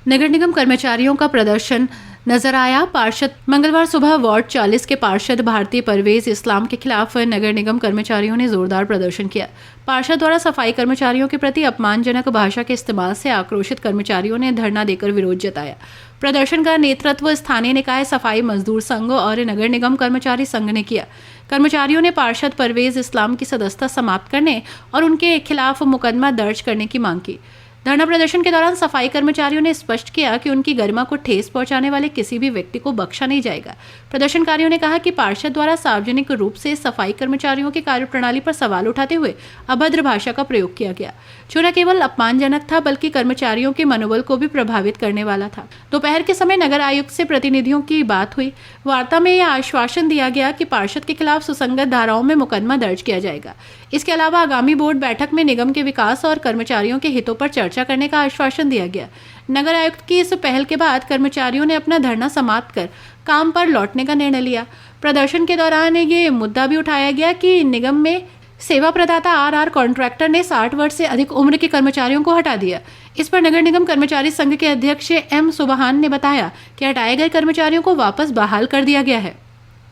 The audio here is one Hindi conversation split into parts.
नगर निगम कर्मचारियों का प्रदर्शन नजर आया। पार्षद मंगलवार सुबह वार्ड 40 के पार्षद भारतीय परवेज इस्लाम के खिलाफ नगर निगम कर्मचारियों ने जोरदार प्रदर्शन किया। पार्षद द्वारा सफाई कर्मचारियों के प्रति अपमानजनक भाषा के इस्तेमाल से आक्रोशित कर्मचारियों ने धरना देकर विरोध जताया। प्रदर्शन का नेतृत्व स्थानीय निकाय सफाई मजदूर संघ और नगर निगम कर्मचारी संघ ने किया। कर्मचारियों ने पार्षद परवेज इस्लाम की सदस्यता समाप्त करने और उनके खिलाफ मुकदमा दर्ज करने की मांग की। धरना प्रदर्शन के दौरान सफाई कर्मचारियों ने स्पष्ट किया कि उनकी गरिमा को ठेस पहुंचाने वाले किसी भी व्यक्ति को बख्शा नहीं जाएगा। प्रदर्शनकारियों ने कहा कि पार्षद द्वारा सार्वजनिक रूप से सफाई कर्मचारियों की कार्यप्रणाली पर सवाल उठाते हुए अभद्र भाषा का प्रयोग किया गया, जो न केवल अपमानजनक था बल्कि कर्मचारियों के मनोबल को भी प्रभावित करने वाला था। दोपहर के समय नगर आयुक्त से प्रतिनिधियों की बात हुई। वार्ता में यह आश्वासन दिया गया कि पार्षद के खिलाफ सुसंगत धाराओं में मुकदमा दर्ज किया जाएगा। इसके अलावा आगामी बोर्ड बैठक में निगम के विकास और कर्मचारियों के हितों पर चर्चा करने का आश्वासन दिया गया। नगर आयुक्त की इस पहल के बाद कर्मचारियों ने अपना धरना समाप्त कर काम पर लौटने का निर्णय लिया। प्रदर्शन के दौरान ये मुद्दा भी उठाया गया कि निगम में सेवा प्रदाता आरआर कॉन्ट्रैक्टर ने 60 वर्ष से अधिक उम्र के कर्मचारियों को हटा दिया। इस पर नगर निगम कर्मचारी संघ के अध्यक्ष एम सुबहान ने बताया कि हटाए गए कर्मचारियों को वापस बहाल कर दिया गया है।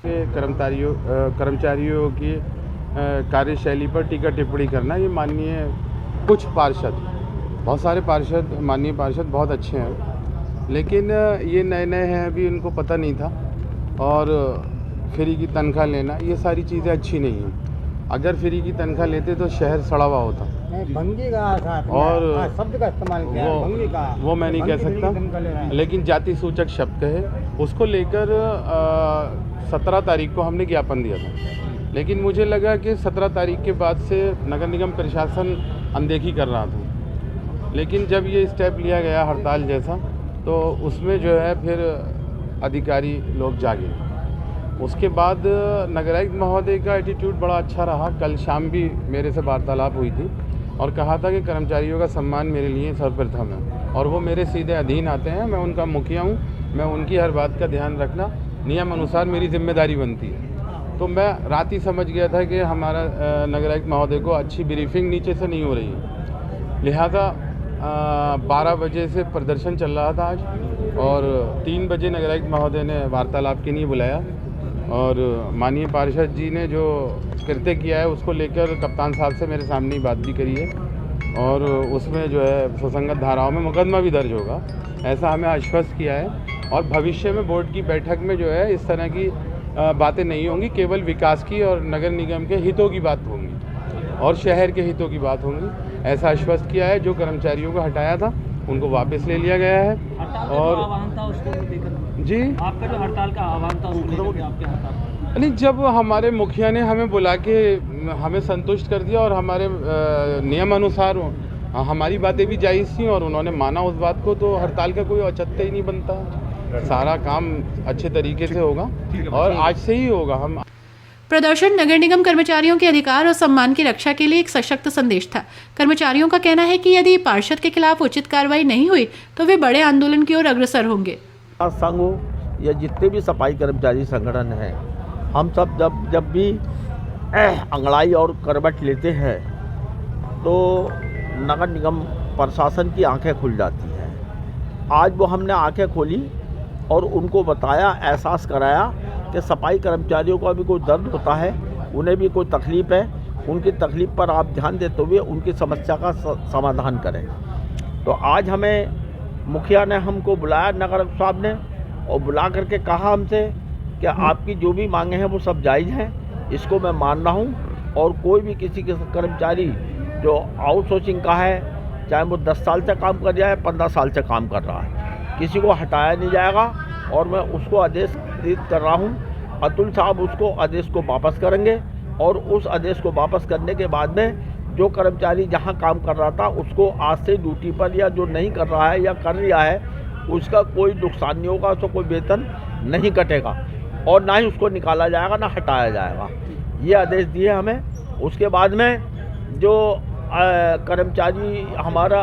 कर्मचारियों की कार्यशैली पर टीका टिप्पणी करना, ये माननीय कुछ पार्षद, बहुत सारे पार्षद, माननीय पार्षद बहुत अच्छे हैं, लेकिन ये नए नए हैं, अभी उनको पता नहीं था। और फ्री की तनख्वाह लेना, ये सारी चीज़ें अच्छी नहीं हैं। अगर फ्री की तनख्वाह लेते तो शहर सड़ा हुआ होता। भंगी का और शब्द का इस्तेमाल किया, भंगी का, वो मैं नहीं कह सकता, लेकिन जाति सूचक शब्द है, उसको लेकर 17 तारीख को हमने ज्ञापन दिया था। लेकिन मुझे लगा कि 17 तारीख के बाद से नगर निगम प्रशासन अनदेखी कर रहा था, लेकिन जब ये स्टेप लिया गया हड़ताल जैसा, तो उसमें जो है फिर अधिकारी लोग जागे। उसके बाद नगर आयुक्त महोदय का एटीट्यूड बड़ा अच्छा रहा। कल शाम भी मेरे से वार्तालाप हुई थी और कहा था कि कर्मचारियों का सम्मान मेरे लिए सर्वप्रथम है और वो मेरे सीधे अधीन आते हैं। मैं उनका मुखिया हूँ, मैं उनकी हर बात का ध्यान रखना नियम अनुसार मेरी जिम्मेदारी बनती है। तो मैं रात ही समझ गया था कि हमारा नगर आयुक्त महोदय को अच्छी ब्रीफिंग नीचे से नहीं हो रही है, लिहाजा 12 बजे से प्रदर्शन चल रहा था आज, और 3 बजे नगर आयुक्त महोदय ने वार्तालाप के लिए बुलाया और माननीय पार्षद जी ने जो कृत्य किया है उसको लेकर कप्तान साहब से मेरे सामने ही बात भी करी है और उसमें जो है सुसंगत धाराओं में मुकदमा भी दर्ज होगा, ऐसा हमें आश्वस्त किया है। और भविष्य में बोर्ड की बैठक में जो है इस तरह की बातें नहीं होंगी, केवल विकास की और नगर निगम के हितों की बात होंगी और शहर के हितों की बात होंगी, ऐसा आश्वस्त किया है। जो कर्मचारियों को हटाया था उनको वापस ले लिया गया है। और जी, आपका जो हड़ताल का आह्वान था उसको आपके हड़ताल नहीं, जब हमारे मुखिया ने हमें बुला के हमें संतुष्ट कर दिया और हमारे नियम अनुसार हमारी बातें भी जायज़ थी और उन्होंने माना उस बात को, तो हड़ताल का कोई औचित्य ही नहीं बनता। सारा काम अच्छे तरीके से होगा और आज से ही होगा। हम प्रदर्शन नगर निगम कर्मचारियों के अधिकार और सम्मान की रक्षा के लिए एक सशक्त संदेश था। कर्मचारियों का कहना है कि यदि पार्षद के खिलाफ उचित कार्रवाई नहीं हुई तो वे बड़े आंदोलन की ओर अग्रसर होंगे। संघ हो या जितने भी सफाई कर्मचारी संगठन हैं, हम सब जब भी अंगड़ाई और करवट लेते हैं तो नगर निगम प्रशासन की आंखें खुल जाती हैं। आज वो हमने आंखें खोली और उनको बताया, एहसास कराया कि सफाई कर्मचारियों का भी कोई दर्द होता है, उन्हें भी कोई तकलीफ़ है, उनकी तकलीफ़ पर आप ध्यान देते हुए उनकी समस्या का समाधान करें। तो आज हमें मुखिया ने हमको बुलाया, नगर साहब ने, और बुला करके कहा हमसे कि आपकी जो भी मांगे हैं वो सब जायज़ हैं, इसको मैं मान रहा हूँ। और कोई भी किसी के कर्मचारी जो आउटसोर्सिंग का है, चाहे वो 10 साल से काम कर रहा है, 15 साल से काम कर रहा है, किसी को हटाया नहीं जाएगा। और मैं उसको आदेश कर रहा हूँ, अतुल साहब उसको आदेश को वापस करेंगे और उस आदेश को वापस करने के बाद में जो कर्मचारी जहाँ काम कर रहा था उसको आज से ड्यूटी पर, या जो नहीं कर रहा है या कर लिया है, उसका कोई नुकसान नहीं होगा, उसको कोई वेतन नहीं कटेगा और ना ही उसको निकाला जाएगा ना हटाया जाएगा। ये आदेश दिए हमें। उसके बाद में जो कर्मचारी हमारा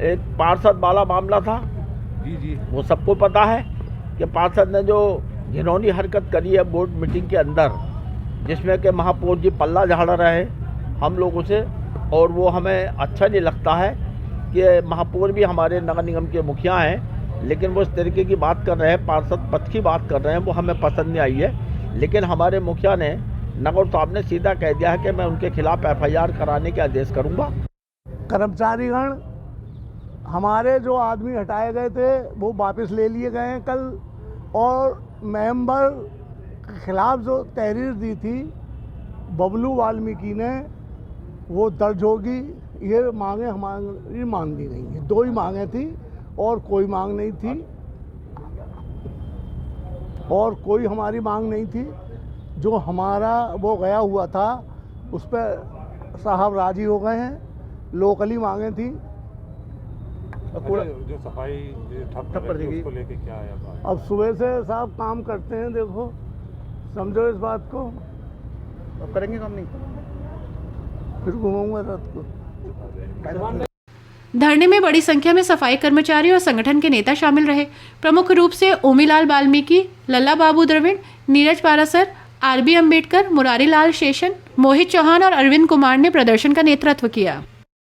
एक पार्षद वाला मामला था, जी वो सबको पता है कि पार्षद ने जो घिनौनी हरकत करी है बोर्ड मीटिंग के अंदर, जिसमें कि महापौर जी पल्ला झाड़ रहे हम लोगों से, और वो हमें अच्छा नहीं लगता है। कि महापौर भी हमारे नगर निगम के मुखिया हैं, लेकिन वो इस तरीके की बात कर रहे हैं, पार्षद पद की बात कर रहे हैं, वो हमें पसंद नहीं आई है। लेकिन हमारे मुखिया ने, नगर साहब ने सीधा कह दिया है कि मैं उनके खिलाफ FIR कराने के आदेश करूँगा। कर्मचारीगण, हमारे जो आदमी हटाए गए थे वो वापस ले लिए गए हैं कल, और मेंबर के खिलाफ जो तहरीर दी थी बबलू वाल्मीकि ने, वो दर्ज होगी। ये मांगे हमारी मांगी गई हैं, 2 ही मांगे थी और कोई मांग नहीं थी, और कोई हमारी मांग नहीं थी। जो हमारा वो गया हुआ था उस पर साहब राजी हो गए हैं, लोकली मांगे थी। जो सफाई ठप कर दी उसको लेके क्या आया बात? अब सुबह से साहब काम करते हैं, देखो समझो इस बात को। अब करेंगे काम नहीं, फिर घूमूंगा रात को। धरने में बड़ी संख्या में सफाई कर्मचारी और संगठन के नेता शामिल रहे। प्रमुख रूप से ओमीलाल वाल्मीकि, लल्ला बाबू द्रविड़, नीरज पारासर, RB अम्बेडकर, मुरारी लाल शेषन, मोहित चौहान और अरविंद कुमार ने प्रदर्शन का नेतृत्व किया।